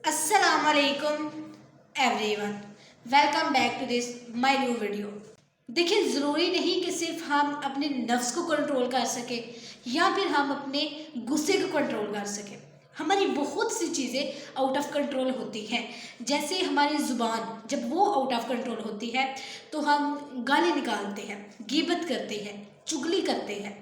अस्सलाम वालेकुम everyone, welcome back to this my new video. देखिए, ज़रूरी नहीं कि सिर्फ हम अपने नफ्स को कंट्रोल कर सकें या फिर हम अपने गुस्से को कंट्रोल कर सकें। हमारी बहुत सी चीज़ें आउट ऑफ कंट्रोल होती हैं। जैसे हमारी ज़ुबान, जब वो आउट ऑफ कंट्रोल होती है तो हम गाली निकालते हैं, गीबत करते हैं, चुगली करते हैं,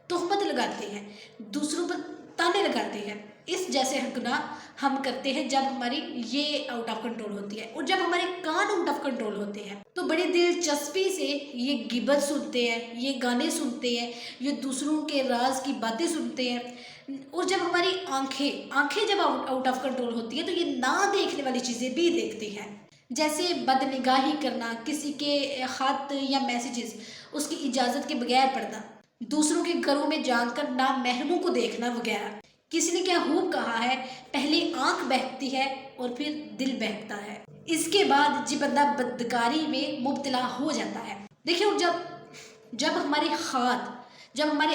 तोहमत लगाते हैं, दूसरों पर ताने लगाते हैं। इस जैसे गुनाह हम करते हैं जब हमारी ये आउट ऑफ कंट्रोल होती है। और जब हमारे कान आउट ऑफ कंट्रोल होते हैं तो बड़ी दिलचस्पी से ये गिबत सुनते हैं, ये गाने सुनते हैं, ये दूसरों के राज की बातें सुनते हैं। और जब हमारी आंखें आंखें जब आउट ऑफ कंट्रोल होती है तो ये ना देखने वाली चीज़ें भी देखती हैं। जैसे बदनिगाही करना, किसी के खत या मैसेजेस उसकी इजाज़त के बगैर पढ़ना, दूसरों के घरों में जानकर नामहरमों को देखना वगैरह। किसी ने क्या खूब कहा है, पहले आंख बहकती है और फिर दिल बहकता है, इसके बाद जी बंदा बदकारी में मुब्तला हो जाता है। देखिए, और जब हमारे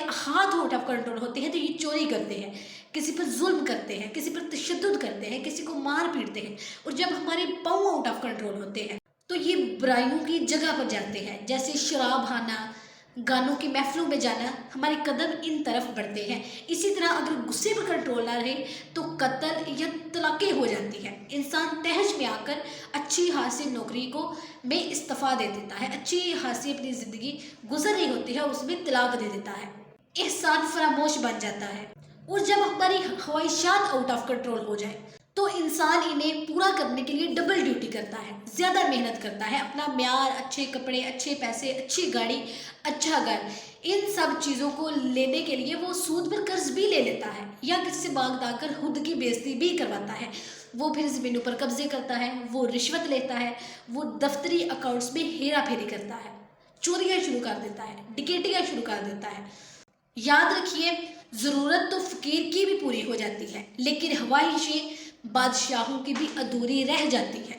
हाथ आउट ऑफ कंट्रोल होते हैं तो ये चोरी करते हैं, किसी पर जुल्म करते हैं, किसी पर तशद्दुद करते हैं, किसी को मार पीटते हैं। और जब हमारे पाँव आउट ऑफ कंट्रोल होते हैं तो ये बुराइयों की जगह पर जाते हैं। जैसे शराब खाना, गानों की महफिलों में जाना, हमारे कदम इन तरफ बढ़ते हैं। इसी तरह अगर गुस्से पर कंट्रोल ना रहे तो कत्ल या तलाक़ें हो जाती हैं। इंसान तहश में आकर अच्छी खासी नौकरी को में इस्तीफ़ा दे देता है, अच्छी खासी अपनी ज़िंदगी गुजर रही होती है, उसमें तलाक दे देता है, एहसान फरामोश बन जाता है। और जब हमारी ख्वाहिशात आउट ऑफ कंट्रोल हो जाए तो इंसान इन्हें पूरा करने के लिए डबल ड्यूटी करता है, ज़्यादा मेहनत करता है। अपना म्यार, अच्छे कपड़े, अच्छे पैसे, अच्छी गाड़ी, अच्छा घर, इन सब चीज़ों को लेने के लिए वो सूद पर कर्ज भी ले लेता है या किसी से मांग दाकर खुद की बेइज्जती भी करवाता है। वो फिर ज़मीनों पर कब्जे करता है, वो रिश्वत लेता है, वो दफ्तरी अकाउंट्स में हेरा फेरी करता है, चोरियाँ शुरू कर देता है, डिकेटियाँ शुरू कर देता है। याद रखिए, ज़रूरत तो फ़कीर की भी पूरी हो जाती है, लेकिन ख्वाहिशें बादशाहों की भी अधूरी रह जाती है।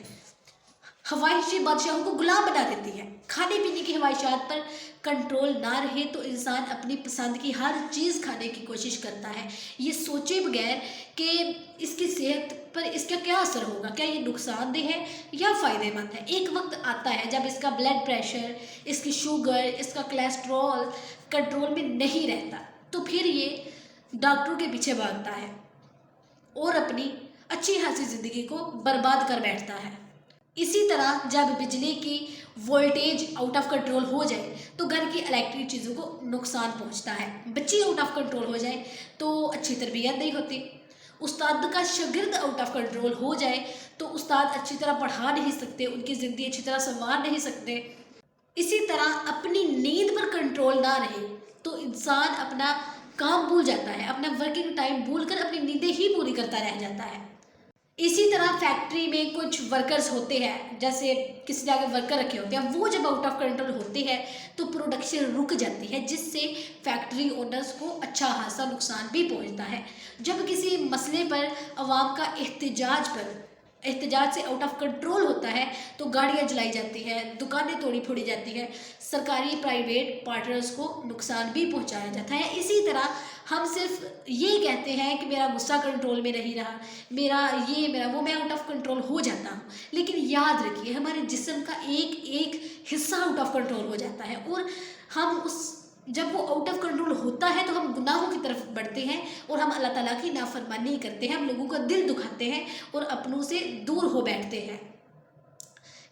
ख्वाहिशें बादशाहों को गुलाम बना देती है। खाने पीने की ख्वाहिशात पर कंट्रोल ना रहे तो इंसान अपनी पसंद की हर चीज़ खाने की कोशिश करता है, ये सोचे बगैर कि इसकी सेहत पर इसका क्या असर होगा, क्या ये नुकसानदेह है या फ़ायदेमंद है। एक वक्त आता है जब इसका ब्लड प्रेशर, इसकी शुगर, इसका कोलेस्ट्रॉल कंट्रोल में नहीं रहता, तो फिर ये डॉक्टरों के पीछे भागता है और अपनी अच्छी खासी ज़िंदगी को बर्बाद कर बैठता है। इसी तरह जब बिजली की वोल्टेज आउट ऑफ कंट्रोल हो जाए तो घर की इलेक्ट्रिक चीज़ों को नुकसान पहुंचता है। बच्चे आउट ऑफ कंट्रोल हो जाए तो अच्छी तरबियत नहीं होती। उस्ताद का शागिर्द आउट ऑफ कंट्रोल हो जाए तो उस्ताद अच्छी तरह पढ़ा नहीं सकते, उनकी ज़िंदगी अच्छी तरह संवार नहीं सकते। इसी तरह अपनी नींद पर कंट्रोल ना रहे तो इंसान अपना काम भूल जाता है, अपना वर्किंग टाइम भूल कर अपनी नींदें ही पूरी करता रह जाता है। इसी तरह फैक्ट्री में कुछ वर्कर्स होते हैं, जैसे किसी जगह वर्कर रखे होते हैं, वो जब आउट ऑफ कंट्रोल होते हैं तो प्रोडक्शन रुक जाती है, जिससे फैक्ट्री ओनर्स को अच्छा खासा नुकसान भी पहुंचता है। जब किसी मसले पर आवाम का एहतजाज से आउट ऑफ कंट्रोल होता है तो गाड़ियाँ जलाई जाती हैं, दुकानें तोड़ी फोड़ी जाती हैं, सरकारी प्राइवेट पार्टनर्स को नुकसान भी पहुंचाया जाता है। इसी तरह हम सिर्फ ये कहते हैं कि मेरा गुस्सा कंट्रोल में नहीं रहा, मेरा वो, मैं आउट ऑफ कंट्रोल हो जाता हूँ, लेकिन याद रखिए हमारे जिस्म का एक एक हिस्सा आउट ऑफ कंट्रोल हो जाता है। और हम जब वो आउट ऑफ कंट्रोल होता है तो हम गुनाहों की तरफ बढ़ते हैं और हम अल्लाह ताला की नाफरमानी करते हैं, हम लोगों का दिल दुखाते हैं और अपनों से दूर हो बैठते हैं।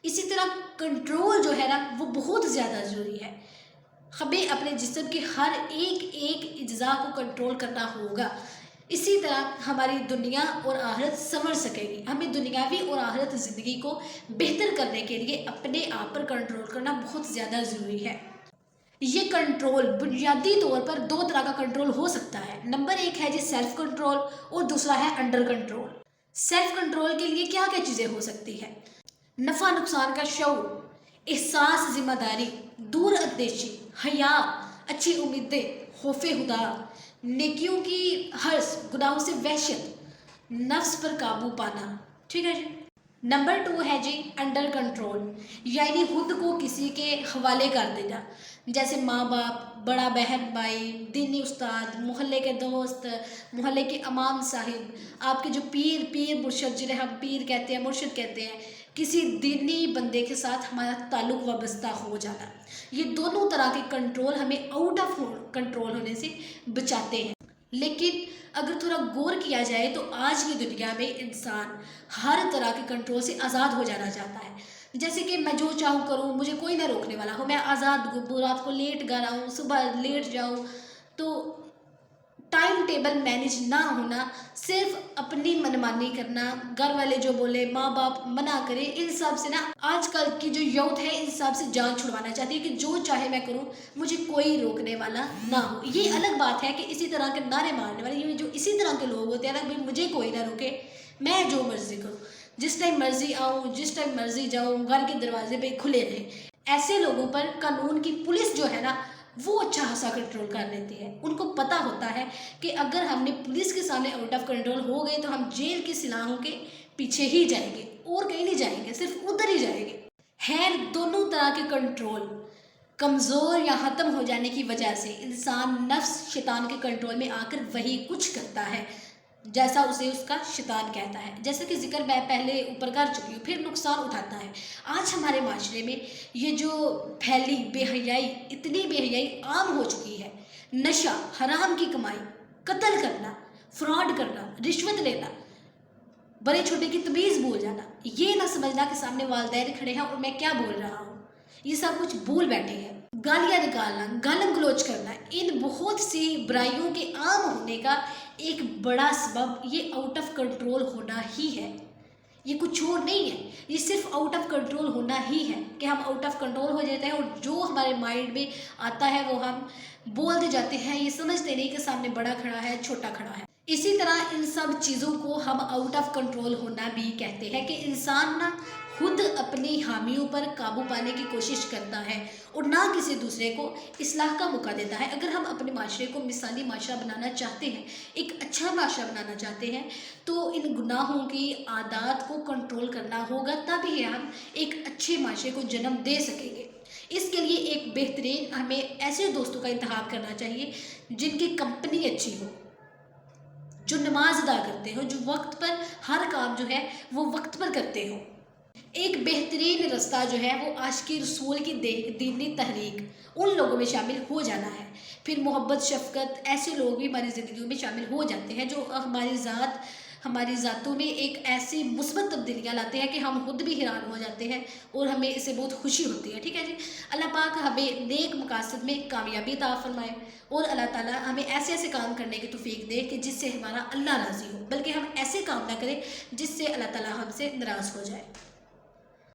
इसी तरह कंट्रोल जो है ना, वो बहुत ज़्यादा ज़रूरी है। हमें अपने जिस्म के हर एक एक इज्जा को कंट्रोल करना होगा। इसी तरह हमारी दुनिया और आखिरत संवर सकेगी। हमें दुनियावी और आखिरत ज़िंदगी को बेहतर करने के लिए अपने आप पर कंट्रोल करना बहुत ज़्यादा ज़रूरी है। ये कंट्रोल बुनियादी तौर पर दो तरह का कंट्रोल हो सकता है। नंबर एक है जी सेल्फ कंट्रोल और दूसरा है अंडर कंट्रोल। सेल्फ कंट्रोल के लिए क्या क्या चीज़ें हो सकती है? नफ़ा नुकसान का शऊर, एहसास जिम्मेदारी, दूर अंदेशी, हया, अच्छी उम्मीदें, खौफे खुदा, नेकियों की हर्ष, गुनाहों से वहशत, नफ्स पर काबू पाना। ठीक है जी। नंबर 2 है जी अंडर कंट्रोल, यानी खुद को किसी के हवाले कर देना। जैसे माँ बाप, बड़ा बहन भाई, दीनी उस्ताद, मोहल्ले के दोस्त, मोहल्ले के इमाम साहिब, आपके जो पीर मुर्शद, जिन्हें हम पीर कहते हैं, मुर्शद कहते हैं, किसी दीनी बंदे के साथ हमारा ताल्लुक़ वाबस्ता हो जाना, ये दोनों तरह के कंट्रोल हमें आउट ऑफ कंट्रोल होने से बचाते हैं। लेकिन अगर थोड़ा गौर किया जाए तो आज की दुनिया में इंसान हर तरह के कंट्रोल से आज़ाद हो जाना चाहता है। जैसे कि मैं जो चाहूँ करूँ, मुझे कोई ना रोकने वाला हो, मैं आज़ाद हूँ, रात को लेट घर आऊँ, सुबह लेट जाऊँ। तो टाइम टेबल मैनेज ना होना, सिर्फ अपनी मनमानी करना, घर वाले जो बोले, माँ बाप मना करे, इन सब से ना आजकल की जो यूथ है इन सब से जान छुड़वाना चाहती है कि जो चाहे मैं करूँ, मुझे कोई रोकने वाला ना हो। ये अलग बात है कि इसी तरह के नारे मारने वाले, ये जो इसी तरह के लोग होते हैं ना, भाई मुझे कोई ना रोके, मैं जो मर्जी करूँ, जिस टाइम मर्जी आऊँ, जिस टाइम मर्जी जाऊँ, घर के दरवाजे पे खुले रहे। ऐसे लोगों पर कानून की पुलिस जो है ना, वो अच्छा खासा कंट्रोल कर लेती है। उनको पता होता है कि अगर हमने पुलिस के सामने आउट ऑफ कंट्रोल हो गए तो हम जेल की सलाहों के पीछे ही जाएंगे और कहीं नहीं जाएंगे, सिर्फ उधर ही जाएंगे। खैर, दोनों तरह के कंट्रोल कमज़ोर या ख़त्म हो जाने की वजह से इंसान नफ्स शैतान के कंट्रोल में आकर वही कुछ करता है जैसा उसे उसका शैतान कहता है। जैसे कि जिक्र मैं पहले ऊपर कर चुकी हूँ, फिर नुकसान उठाता है। आज हमारे माशरे में ये जो फैली बेहयाई, इतनी बेहयाई आम हो चुकी है, नशा, हराम की कमाई, कत्ल करना, फ्रॉड करना, रिश्वत लेना, बड़े छोटे की तमीज़ भूल जाना, ये ना समझना कि सामने वालिदैन खड़े हैं और मैं क्या बोल रहा हूँ, ये सब कुछ भूल बैठे हैं। गालियाँ निकालना, गालम गलोच करना, इन बहुत सी बुराइयों के आम होने का एक बड़ा सबब ये आउट ऑफ कंट्रोल होना ही है। ये कुछ और नहीं है, ये सिर्फ आउट ऑफ कंट्रोल होना ही है कि हम आउट ऑफ कंट्रोल हो जाते हैं और जो हमारे माइंड में आता है वो हम बोलते जाते हैं। ये समझते नहीं कि सामने बड़ा खड़ा है, छोटा खड़ा है। इसी तरह इन सब चीज़ों को हम आउट ऑफ कंट्रोल होना भी कहते हैं कि इंसान ना खुद अपनी हामियों पर काबू पाने की कोशिश करता है और ना किसी दूसरे को इस्लाह का मौका देता है। अगर हम अपने माशरे को मिसाली माशरा बनाना चाहते हैं, एक अच्छा माशरा बनाना चाहते हैं, तो इन गुनाहों की आदत को कंट्रोल करना होगा, तभी हम एक अच्छे माशरे को जन्म दे सकेंगे। इसके लिए एक बेहतरीन हमें ऐसे दोस्तों का इंतखाब करना चाहिए जिनकी कंपनी अच्छी हो, जो नमाज अदा करते हो, जो वक्त पर हर काम जो है वो वक्त पर करते हो। एक बेहतरीन रास्ता जो है वो आशिकी रसूल की दीनी तहरीक, उन लोगों में शामिल हो जाना है। फिर मोहब्बत, शफ़क़त, ऐसे लोग भी हमारी ज़िंदगी में शामिल हो जाते हैं जो हमारी ज़ातों में एक ऐसी मुस्बत तब्दीलियाँ लाते हैं कि हम खुद भी हैरान हो जाते हैं और हमें इससे बहुत खुशी होती है। ठीक है जी, अल्लाह पाक हमें नेक मकासद में कामयाबी अता फरमाए और अल्लाह ताला हमें ऐसे ऐसे काम करने की तौफीक दे कि जिससे हमारा अल्लाह राज़ी हो, बल्कि हम ऐसे काम ना करें जिससे अल्लाह ताला हमसे नाराज़ हो जाए।